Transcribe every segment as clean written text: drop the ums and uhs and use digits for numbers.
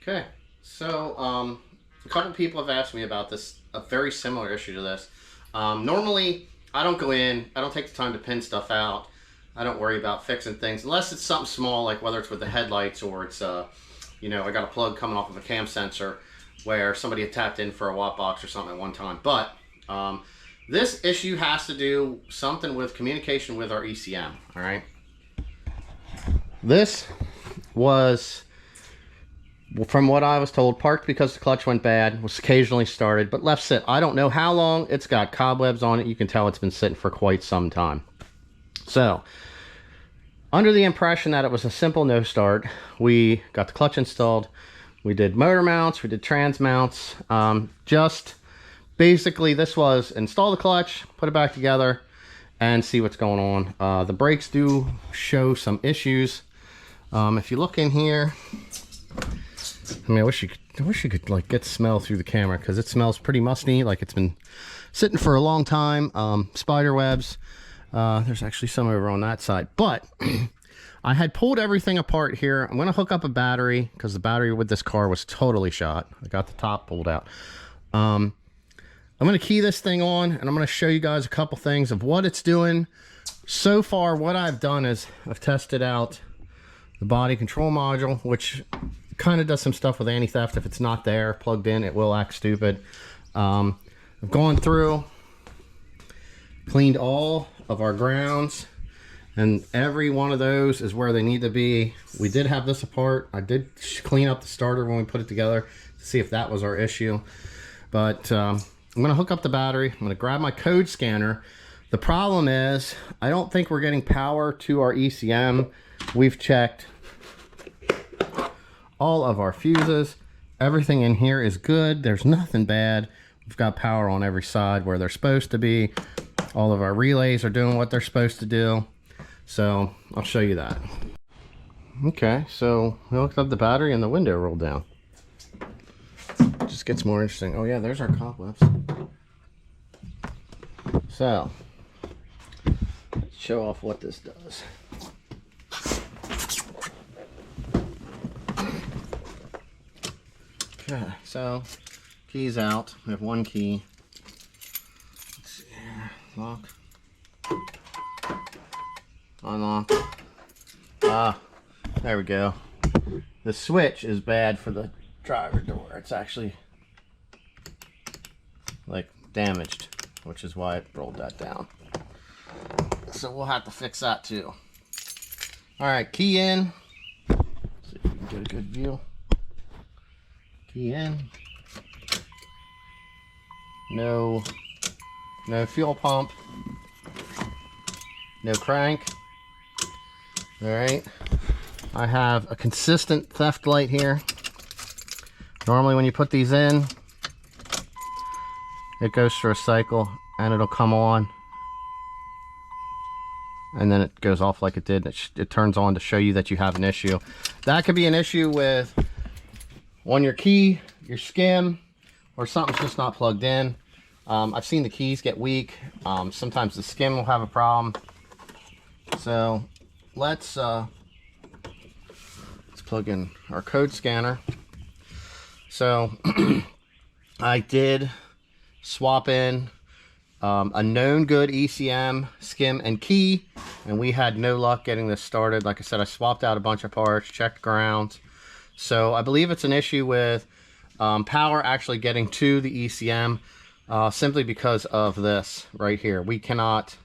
Okay, so a couple people have asked me about this, a very similar issue to this. Normally, I don't go in, I don't take the time to pin stuff out. I don't worry about fixing things unless it's something small, like whether it's with the headlights or it's, you know, I got a plug coming off of a cam sensor where somebody had tapped in for a watt box or something at one time. But this issue has to do something with communication with our ECM, all right? This was, from what I was told, parked because the clutch went bad, was occasionally started, but left sit. I don't know how long. It's got cobwebs on it. You can tell it's been sitting for quite some time. So, under the impression that it was a simple no start, we got the clutch installed. We did motor mounts, we did trans mounts. Just basically, this was install the clutch, put it back together, and see what's going on. The brakes do show some issues. If you look in here, I mean, I wish you could like get smell through the camera, because it smells pretty musty, like it's been sitting for a long time. Spider webs. There's actually some over on that side, but I had pulled everything apart here. I'm going to hook up a battery because the battery with this car was totally shot. I got the top pulled out. I'm going to key this thing on, and I'm going to show you guys a couple things of what it's doing. So far, what I've done is I've tested out the body control module, which kind of does some stuff with anti-theft. If it's not there, plugged in, it will act stupid. I've gone through, cleaned all of our grounds, and every one of those is where they need to be. We did have this apart. I did clean up the starter when we put it together to see if that was our issue. But I'm going to hook up the battery. I'm going to grab my code scanner. The problem is I don't think we're getting power to our ECM. We've checked all of our fuses. Everything in here is good. There's nothing bad. We've got power on every side where they're supposed to be. All of our relays are doing what they're supposed to do. So I'll show you that. Okay, so we hooked up the battery and the window rolled down. Just gets more interesting. Oh yeah, there's our cobwebs. So let's show off what this does. Okay, so keys out. We have one key. Let's see here. Lock. Unlock. There we go. The switch is bad for the driver door. It's actually like damaged, which is why it rolled that down. So we'll have to fix that too. All right, key in. Let's see if we can get a good view. Key in. No fuel pump. No crank. All right. I have a consistent theft light here. Normally when you put these in, it goes through a cycle and it'll come on. And then it goes off like it did. It turns on to show you that you have an issue. That could be an issue with on your key, your skim, or something's just not plugged in. I've seen the keys get weak. Sometimes the skim will have a problem. So let's plug in our code scanner. So I did swap in a known good ECM, skim, and key, and we had no luck getting this started. Like I said, I swapped out a bunch of parts, checked grounds. So I believe it's an issue with power actually getting to the ECM, simply because of this right here. We cannot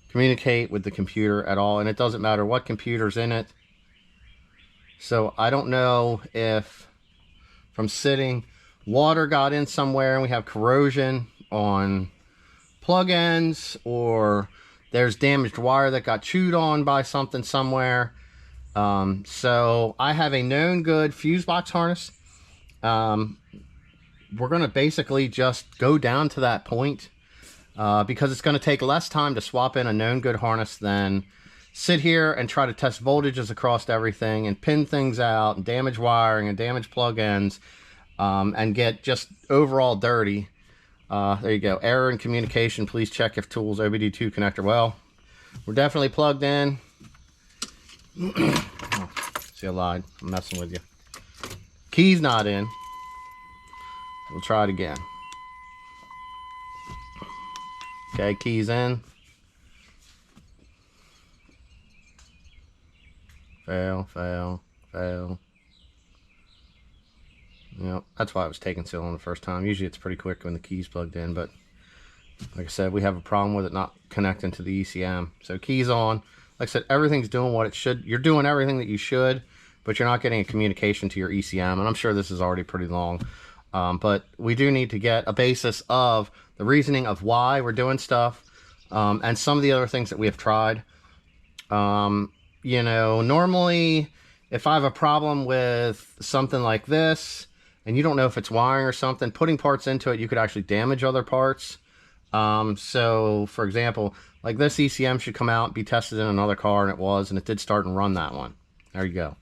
communicate with the computer at all, and it doesn't matter what computer's in it. So I don't know if from sitting, water got in somewhere and we have corrosion on plug ends, or there's damaged wire that got chewed on by something somewhere. So I have a known good fuse box harness. We're going to basically just go down to that point, because it's going to take less time to swap in a known good harness than sit here and try to test voltages across everything and pin things out and damage wiring and damage plug ends, and get just overall dirty. There you go. Error in communication. Please check if tools OBD2 connector. Well, we're definitely plugged in. Oh, see, I lied. I'm messing with you. Key's not in. We'll try it again. Okay, key's in. Fail, fail, fail. Yep, that's why it was taking so long the first time. Usually it's pretty quick when the key's plugged in, but like I said, we have a problem with it not connecting to the ECM. So key's on. Like I said, everything's doing what it should. You're doing everything that you should, but you're not getting a communication to your ECM. And I'm sure this is already pretty long. But we do need to get a basis of the reasoning of why we're doing stuff, and some of the other things that we have tried. You know, normally if I have a problem with something like this, and you don't know if it's wiring or something, putting parts into it, you could actually damage other parts. So for example, like this ECM should come out and be tested in another car, and it was, and it did start and run that one. There you go.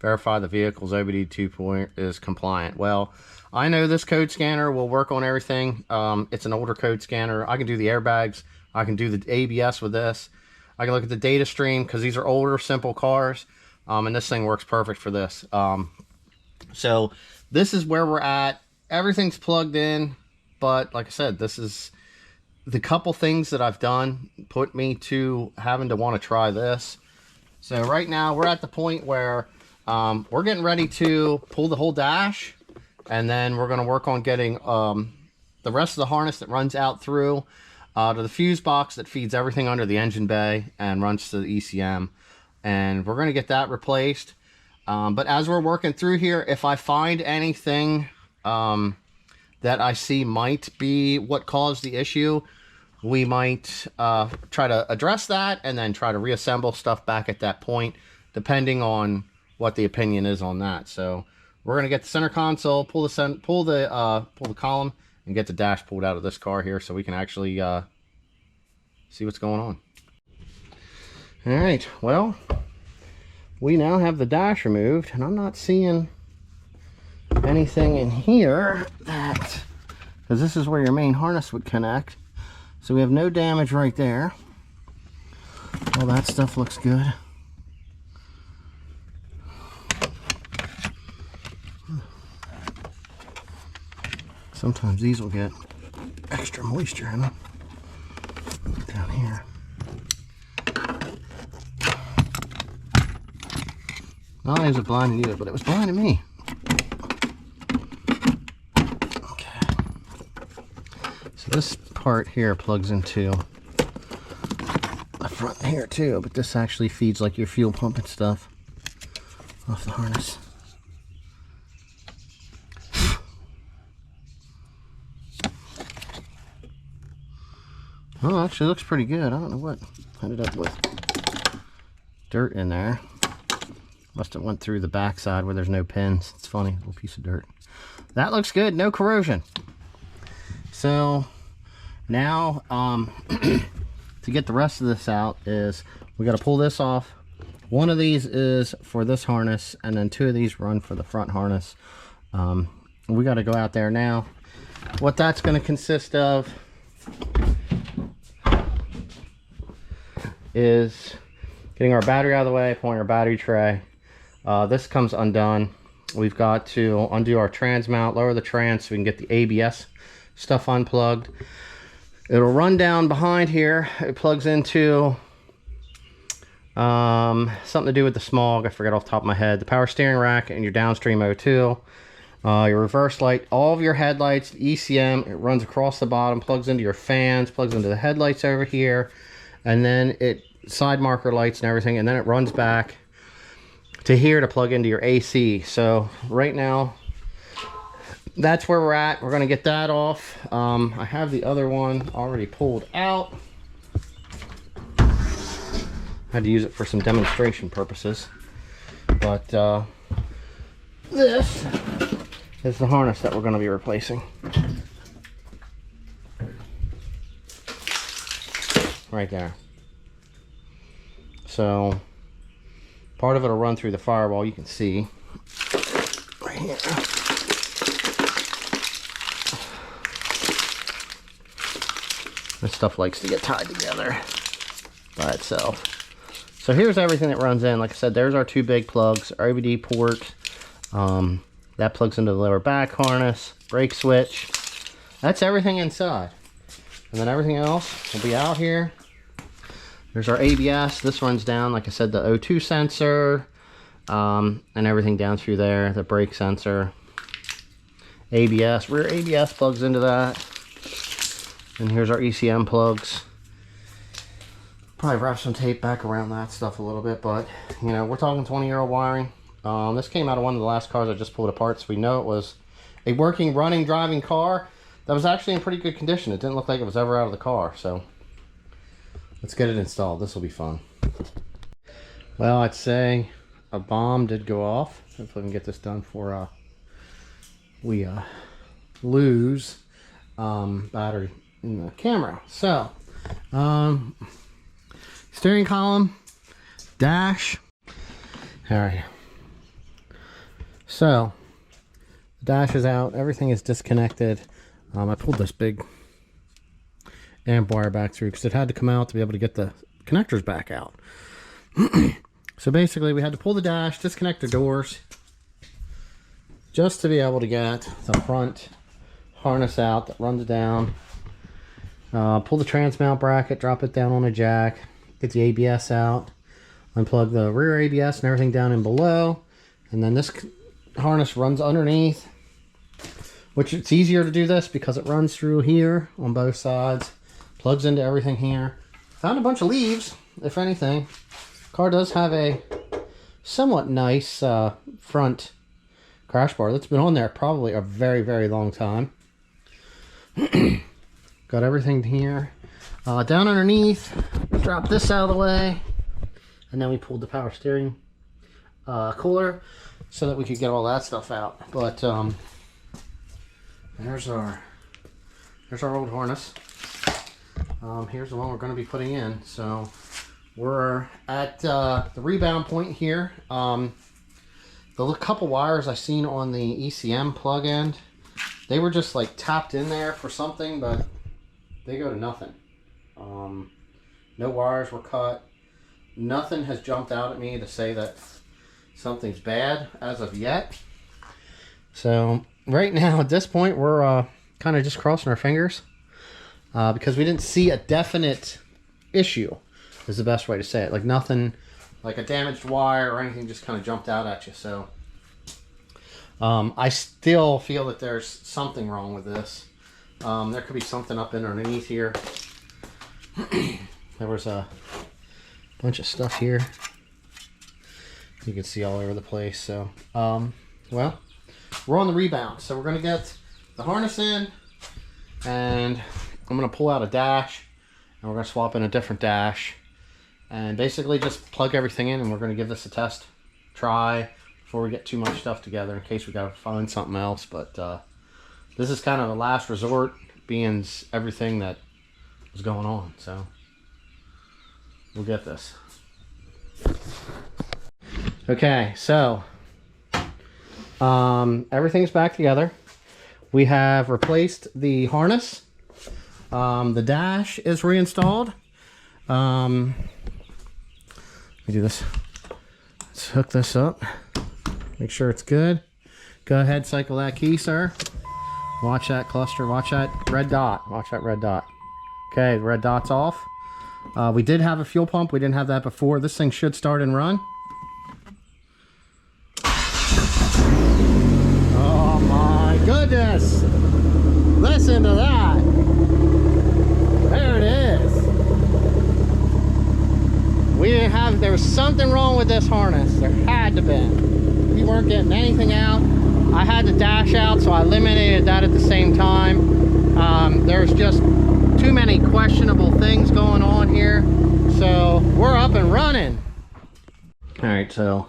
Verify the vehicle's OBD 2 is compliant. Well, I know this code scanner will work on everything. It's an older code scanner. I can do the airbags. I can do the ABS with this. I can look at the data stream because these are older, simple cars. And this thing works perfect for this. So this is where we're at. Everything's plugged in. But like I said, this is the couple things that I've done put me to having to want to try this. So right now we're at the point where we're getting ready to pull the whole dash, and then we're going to work on getting the rest of the harness that runs out through to the fuse box that feeds everything under the engine bay and runs to the ECM, and we're going to get that replaced. But as we're working through here, if I find anything that I see might be what caused the issue, we might try to address that and then try to reassemble stuff back at that point, depending on what the opinion is on that. So we're going to get the center console, pull the column, and get the dash pulled out of this car here so we can actually see what's going on. All right, well, we now have the dash removed, and I'm not seeing anything in here that, because this is where your main harness would connect. So we have no damage right there. All that stuff looks good. Sometimes these will get extra moisture in them. Down here. Not only was it blinding you, but it was blinding me. Okay. So this part here plugs into the front here too, but this actually feeds like your fuel pump and stuff off the harness. Oh, actually looks pretty good. I don't know what I ended up with dirt in there. Must have went through the backside where there's no pins. It's funny, a little piece of dirt. That looks good, no corrosion. So now to get the rest of this out is we got to pull this off. One of these is for this harness, and then two of these run for the front harness. We got to go out there now. What that's going to consist of is getting our battery out of the way, pulling our battery tray. This comes undone. We've got to undo our trans mount, lower the trans so we can get the ABS stuff unplugged. It'll run down behind here. It plugs into something to do with the smog. I forget off the top of my head. The power steering rack and your downstream O2. Your reverse light, all of your headlights, ECM, it runs across the bottom, plugs into your fans, plugs into the headlights over here, and then it side marker lights and everything, and then it runs back to here to plug into your AC. So right now that's where we're at. We're going to get that off. I have the other one already pulled out. Had to use it for some demonstration purposes, but this is the harness that we're going to be replacing right there. So part of it will run through the firewall. You can see right here. This stuff likes to get tied together by itself. So here's everything that runs in. Like I said, there's our two big plugs, our OBD port, That plugs into the lower back harness, brake switch. That's everything inside. And then everything else will be out here. There's our ABS. This runs down, like I said, the O2 sensor, and everything down through there, the brake sensor. ABS, rear ABS plugs into that. And here's our ECM plugs. Probably wrap some tape back around that stuff a little bit, but you know, we're talking 20-year-old wiring. This came out of one of the last cars I just pulled apart, so we know it was a working, running, driving car that was actually in pretty good condition. It didn't look like it was ever out of the car, so let's get it installed. This will be fun. Well, I'd say a bomb did go off. Hopefully we can get this done before we lose battery in the camera. So, steering column, dash. All right. So, the dash is out. Everything is disconnected. I pulled this big amp wire back through because it had to come out to be able to get the connectors back out. So basically, we had to pull the dash, disconnect the doors, just to be able to get the front harness out that runs down. Pull the trans mount bracket, drop it down on a jack, get the ABS out, unplug the rear ABS and everything down in below, and then this harness runs underneath, which it's easier to do this because it runs through here on both sides, plugs into everything here. Found a bunch of leaves, if anything. Car does have a somewhat nice front crash bar that's been on there probably a very, very long time. Got everything here. Down underneath, drop this out of the way, and then we pulled the power steering cooler so that we could get all that stuff out. But there's our old harness. Here's the one we're going to be putting in. So we're at the rebound point here. The couple wires I seen on the ECM plug end, they were just like tapped in there for something, but they go to nothing. No wires were cut. Nothing has jumped out at me to say that something's bad as of yet. So right now at this point we're kind of just crossing our fingers because we didn't see a definite issue, is the best way to say it. Like nothing, like a damaged wire or anything just kind of jumped out at you. So I still feel that there's something wrong with this. There could be something up underneath here. There was a bunch of stuff here you can see all over the place. So well, we're on the rebound, so we're going to get the harness in, and I'm going to pull out a dash, and we're going to swap in a different dash, and basically just plug everything in, and we're going to give this a test try before we get too much stuff together in case we got to find something else. But this is kind of a last resort, being everything that was going on. So we'll get this. Okay, so everything's back together. We have replaced the harness. The dash is reinstalled. Let me do this. Let's hook this up. Make sure it's good. Go ahead, cycle that key, sir. Watch that cluster. Watch that red dot. Watch that red dot. Okay, the red dot's off. We did have a fuel pump. We didn't have that before. This thing should start and run. Oh my goodness! Listen to that! There it is. We didn't have, there was something wrong with this harness. There had to be. We weren't getting anything out. I had the dash out, so I eliminated that at the same time. There's just too many questionable things going on here. So we're up and running. All right, so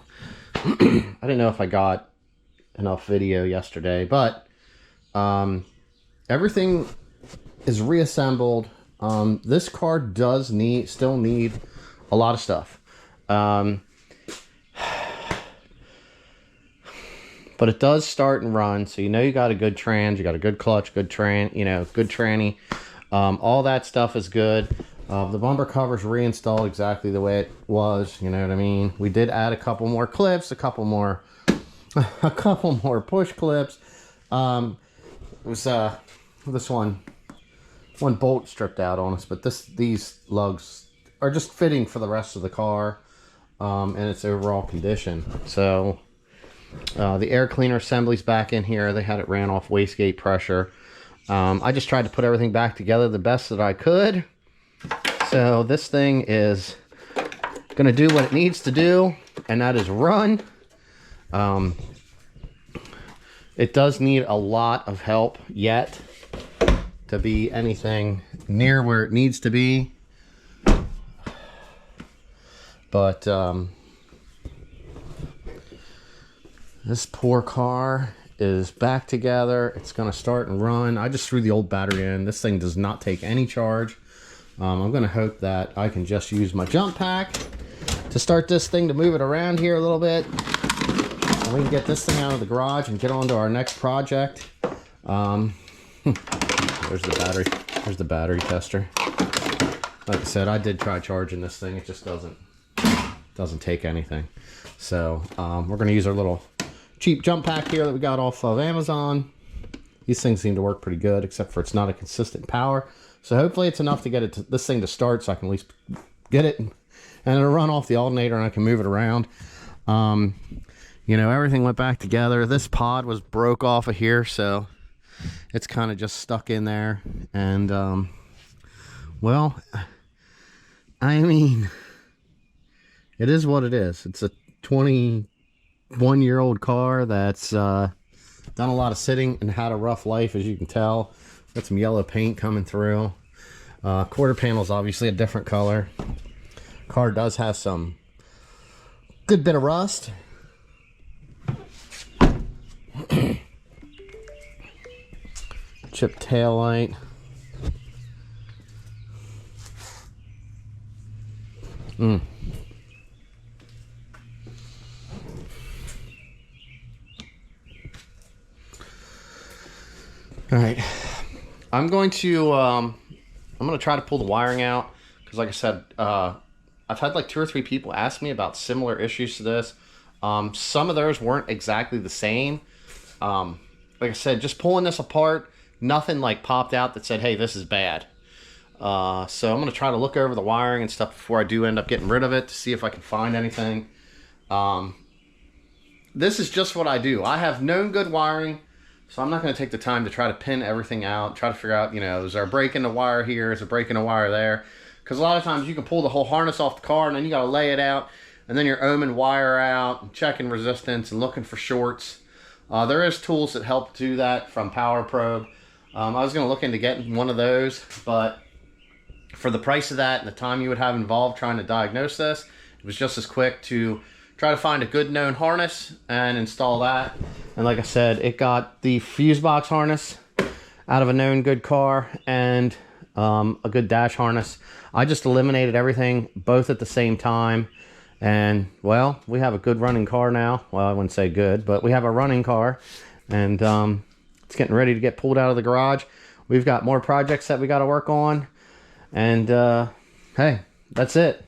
I didn't know if I got enough video yesterday, but everything is reassembled. This car does still need a lot of stuff. But it does start and run, so you know you got a good trans, you got a good clutch, good good tranny. All that stuff is good. The bumper cover's reinstalled exactly the way it was, you know what I mean? We did add a couple more clips, a couple more a couple more push clips. It was this one bolt stripped out on us, but these lugs are just fitting for the rest of the car and its overall condition. So the air cleaner assembly's back in here. They had it ran off wastegate pressure. I just tried to put everything back together the best that I could. So this thing is going to do what it needs to do, and that is run. It does need a lot of help yet to be anything near where it needs to be. But this poor car is back together. It's going to start and run. I just threw the old battery in. This thing does not take any charge. I'm going to hope that I can just use my jump pack to start this thing to move it around here a little bit. And we can get this thing out of the garage and get on to our next project. There's the battery. There's the battery tester. Like I said, I did try charging this thing. It just doesn't take anything. So we're going to use our little cheap jump pack here that we got off of Amazon. These things seem to work pretty good, except for it's not a consistent power. So hopefully it's enough to get this thing to start, so I can at least get it, and it'll run off the alternator and I can move it around. You know, everything went back together. This pod was broke off of here, so it's kind of just stuck in there. And well, I mean, it is what it is. It's a 21-year-old car that's done a lot of sitting and had a rough life, as you can tell. Got some yellow paint coming through. Quarter panel's obviously a different color. Car does have some good bit of rust. Chipped tail light. All right, I'm going to try to pull the wiring out, because like I said, I've had like 2 or 3 people ask me about similar issues to this. Some of theirs weren't exactly the same. Like I said, just pulling this apart, nothing like popped out that said, hey, this is bad. So I'm going to try to look over the wiring and stuff before I do end up getting rid of it, to see if I can find anything. This is just what I do. I have known good wiring. So I'm not going to take the time to try to pin everything out, try to figure out, you know, is there a break in the wire here? Is there a break in the wire there? Because a lot of times you can pull the whole harness off the car and then you got to lay it out, and then you're ohming wire out and checking resistance and looking for shorts. There is tools that help do that from Power Probe. I was going to look into getting one of those, but for the price of that and the time you would have involved trying to diagnose this, it was just as quick to try to find a good known harness and install that. And like I said, it got the fuse box harness out of a known good car and a good dash harness. I just eliminated everything both at the same time, and well, we have a good running car now. Well, I wouldn't say good, but we have a running car, and it's getting ready to get pulled out of the garage. We've got more projects that we got to work on, and hey, that's it.